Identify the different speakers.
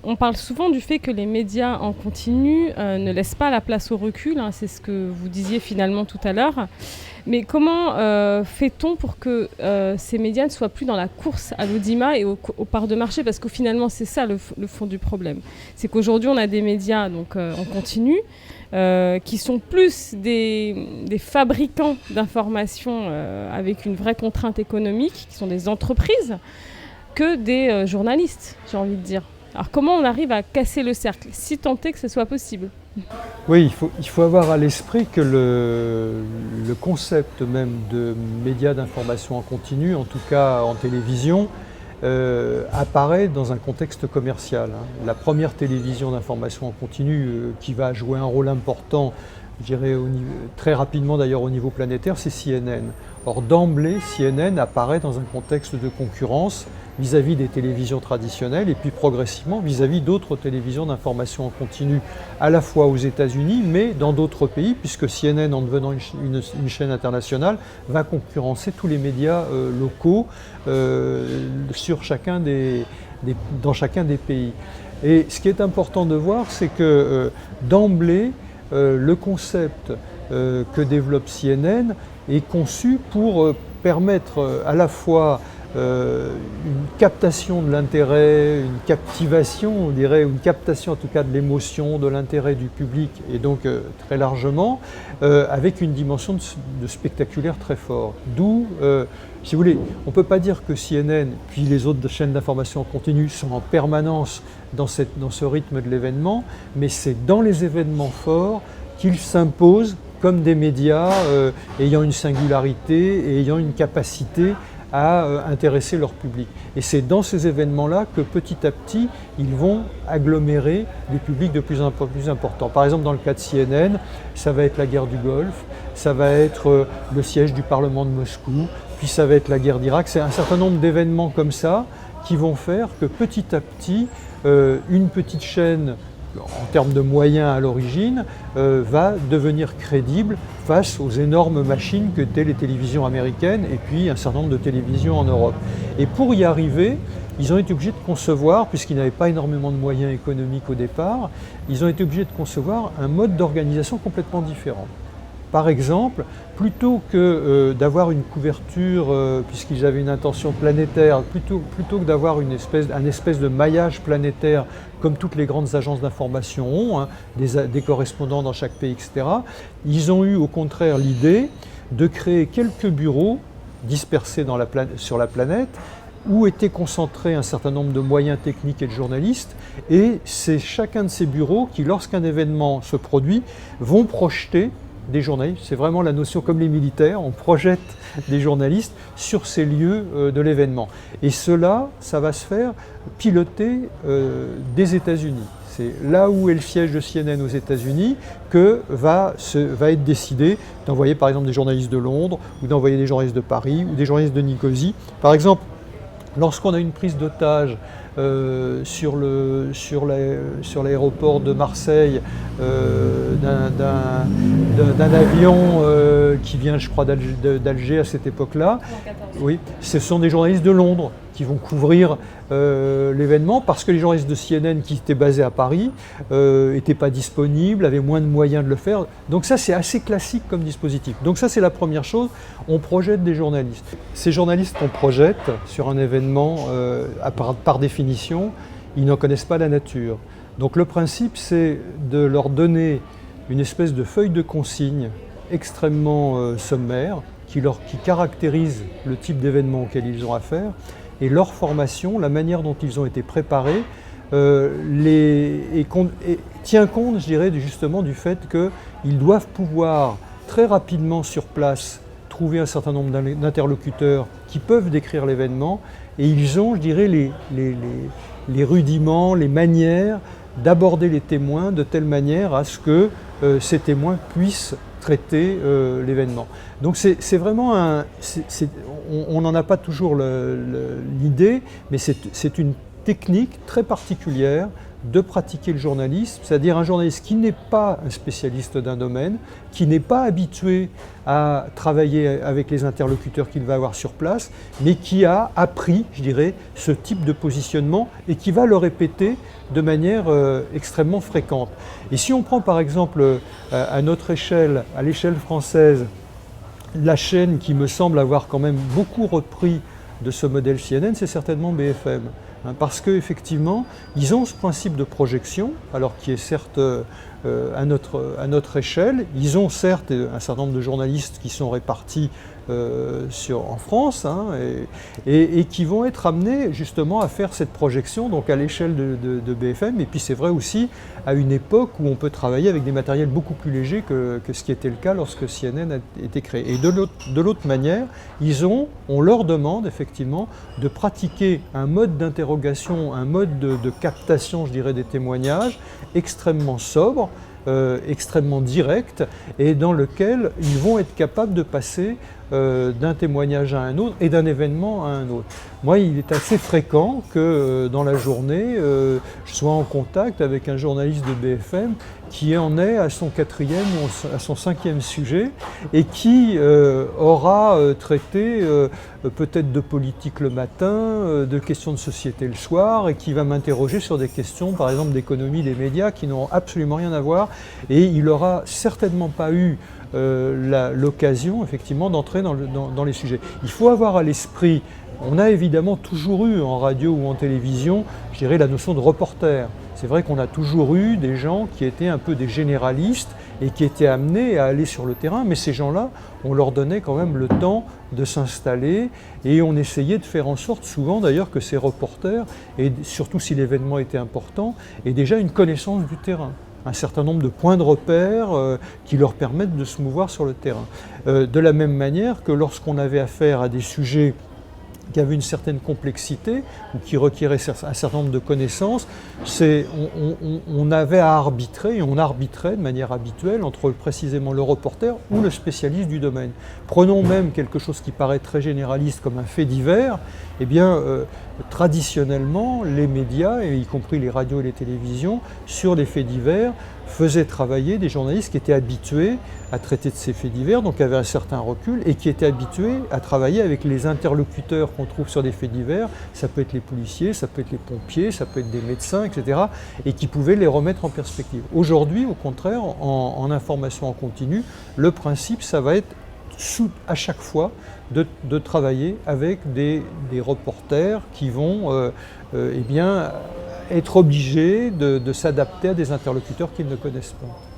Speaker 1: On parle souvent du fait que les médias en continu ne laissent pas la place au recul, hein, c'est ce que vous disiez finalement tout à l'heure. Mais comment fait-on pour que ces médias ne soient plus dans la course à l'audimat et aux parts de marché? Parce que finalement, c'est ça le fond du problème. C'est qu'aujourd'hui, on a des médias donc, en continu qui sont plus des fabricants d'informations avec une vraie contrainte économique, qui sont des entreprises, que des journalistes, j'ai envie de dire. Alors comment on arrive à casser le cercle, si tant est que ce soit possible?
Speaker 2: Oui, il faut avoir à l'esprit que le concept même de médias d'information en continu, en tout cas en télévision, apparaît dans un contexte commercial. La première télévision d'information en continu qui va jouer un rôle important, je dirais très rapidement d'ailleurs au niveau planétaire, c'est CNN. Or d'emblée, CNN apparaît dans un contexte de concurrence vis-à-vis des télévisions traditionnelles et puis progressivement vis-à-vis d'autres télévisions d'information en continu, à la fois aux États-Unis mais dans d'autres pays, puisque CNN, en devenant une chaîne internationale, va concurrencer tous les médias locaux sur dans chacun des pays. Et ce qui est important de voir, c'est que d'emblée, le concept que développe CNN est conçu pour permettre à la fois une captation de l'intérêt, une captivation, on dirait, une captation en tout cas de l'émotion, de l'intérêt du public et donc très largement, avec une dimension de spectaculaire très fort. D'où, si vous voulez, on ne peut pas dire que CNN puis les autres chaînes d'information en continu sont en permanence dans ce rythme de l'événement, mais c'est dans les événements forts qu'ils s'imposent comme des médias ayant une singularité et ayant une capacité à intéresser leur public. Et c'est dans ces événements-là que petit à petit, ils vont agglomérer des publics de plus en plus importants. Par exemple, dans le cas de CNN, ça va être la guerre du Golfe, ça va être le siège du Parlement de Moscou, puis ça va être la guerre d'Irak. C'est un certain nombre d'événements comme ça qui vont faire que petit à petit, une petite chaîne en termes de moyens à l'origine, va devenir crédible face aux énormes machines que étaient les télévisions américaines et puis un certain nombre de télévisions en Europe. Et pour y arriver, ils ont été obligés de concevoir, puisqu'ils n'avaient pas énormément de moyens économiques au départ, ils ont été obligés de concevoir un mode d'organisation complètement différent. Par exemple, plutôt que d'avoir une couverture, puisqu'ils avaient une intention planétaire, plutôt que d'avoir un espèce de maillage planétaire comme toutes les grandes agences d'information ont, hein, des correspondants dans chaque pays, etc., ils ont eu au contraire l'idée de créer quelques bureaux dispersés sur la planète où étaient concentrés un certain nombre de moyens techniques et de journalistes, et c'est chacun de ces bureaux qui, lorsqu'un événement se produit, vont projeter des journalistes. C'est vraiment la notion comme les militaires, on projette des journalistes sur ces lieux de l'événement. Et cela, ça va se faire piloter des États-Unis. C'est là où est le siège de CNN aux États-Unis que va être décidé d'envoyer par exemple des journalistes de Londres, ou d'envoyer des journalistes de Paris, ou des journalistes de Nicosie. Par exemple, lorsqu'on a une prise d'otage sur l'aéroport de Marseille d'un avion qui vient, je crois, d'Alger à cette époque-là. Oui, ce sont des journalistes de Londres qui vont couvrir l'événement parce que les journalistes de CNN qui étaient basés à Paris n'étaient pas disponibles, avaient moins de moyens de le faire. Donc ça, c'est assez classique comme dispositif. Donc ça, c'est la première chose, on projette des journalistes. Ces journalistes qu'on projette sur un événement, par définition, ils n'en connaissent pas la nature. Donc le principe, c'est de leur donner une espèce de feuille de consigne extrêmement sommaire qui caractérise le type d'événement auquel ils ont affaire, et leur formation, la manière dont ils ont été préparés, tient compte, je dirais, justement du fait qu'ils doivent pouvoir très rapidement sur place trouver un certain nombre d'interlocuteurs qui peuvent décrire l'événement, et ils ont, je dirais, les rudiments, les manières d'aborder les témoins de telle manière à ce que ces témoins puissent traiter l'événement. Donc c'est vraiment on n'en a pas toujours l'idée, mais c'est une technique très particulière de pratiquer le journalisme, c'est-à-dire un journaliste qui n'est pas un spécialiste d'un domaine, qui n'est pas habitué à travailler avec les interlocuteurs qu'il va avoir sur place, mais qui a appris, je dirais, ce type de positionnement et qui va le répéter de manière extrêmement fréquente. Et si on prend par exemple à notre échelle, à l'échelle française, la chaîne qui me semble avoir quand même beaucoup repris de ce modèle CNN, c'est certainement BFM. Parce qu'effectivement, ils ont ce principe de projection, alors qui est certes à notre échelle. Ils ont certes un certain nombre de journalistes qui sont répartis en France, et qui vont être amenés justement à faire cette projection donc à l'échelle de BFM. Et puis c'est vrai aussi à une époque où on peut travailler avec des matériels beaucoup plus légers que ce qui était le cas lorsque CNN a été créé. Et de l'autre manière, on leur demande effectivement de pratiquer un mode d'interrogation, un mode de captation, je dirais, des témoignages extrêmement sobre, extrêmement direct, et dans lequel ils vont être capables de passer d'un témoignage à un autre et d'un événement à un autre. Moi, il est assez fréquent que dans la journée, je sois en contact avec un journaliste de BFM qui en est à son 4e ou à son 5e sujet et qui aura traité peut-être de politique le matin, de questions de société le soir, et qui va m'interroger sur des questions, par exemple, d'économie des médias qui n'ont absolument rien à voir, et il n'aura certainement pas eu l'occasion effectivement d'entrer dans les sujets. Il faut avoir à l'esprit, on a évidemment toujours eu en radio ou en télévision, je dirais, la notion de reporter. C'est vrai qu'on a toujours eu des gens qui étaient un peu des généralistes et qui étaient amenés à aller sur le terrain, mais ces gens-là, on leur donnait quand même le temps de s'installer, et on essayait de faire en sorte, souvent d'ailleurs, que ces reporters, et surtout si l'événement était important, aient déjà une connaissance du terrain, un certain nombre de points de repère qui leur permettent de se mouvoir sur le terrain. De la même manière que lorsqu'on avait affaire à des sujets qui avaient une certaine complexité ou qui requéraient un certain nombre de connaissances, on avait à arbitrer, et on arbitrait de manière habituelle entre précisément le reporter ou le spécialiste du domaine. Prenons même quelque chose qui paraît très généraliste comme un fait divers. Eh bien, traditionnellement, les médias, et y compris les radios et les télévisions, sur les faits divers, faisaient travailler des journalistes qui étaient habitués à traiter de ces faits divers, donc avaient un certain recul, et qui étaient habitués à travailler avec les interlocuteurs qu'on trouve sur des faits divers. Ça peut être les policiers, ça peut être les pompiers, ça peut être des médecins, etc., et qui pouvaient les remettre en perspective. Aujourd'hui, au contraire, en information en continu, le principe, ça va être à chaque fois de travailler avec des reporters qui vont eh bien, être obligés de s'adapter à des interlocuteurs qu'ils ne connaissent pas.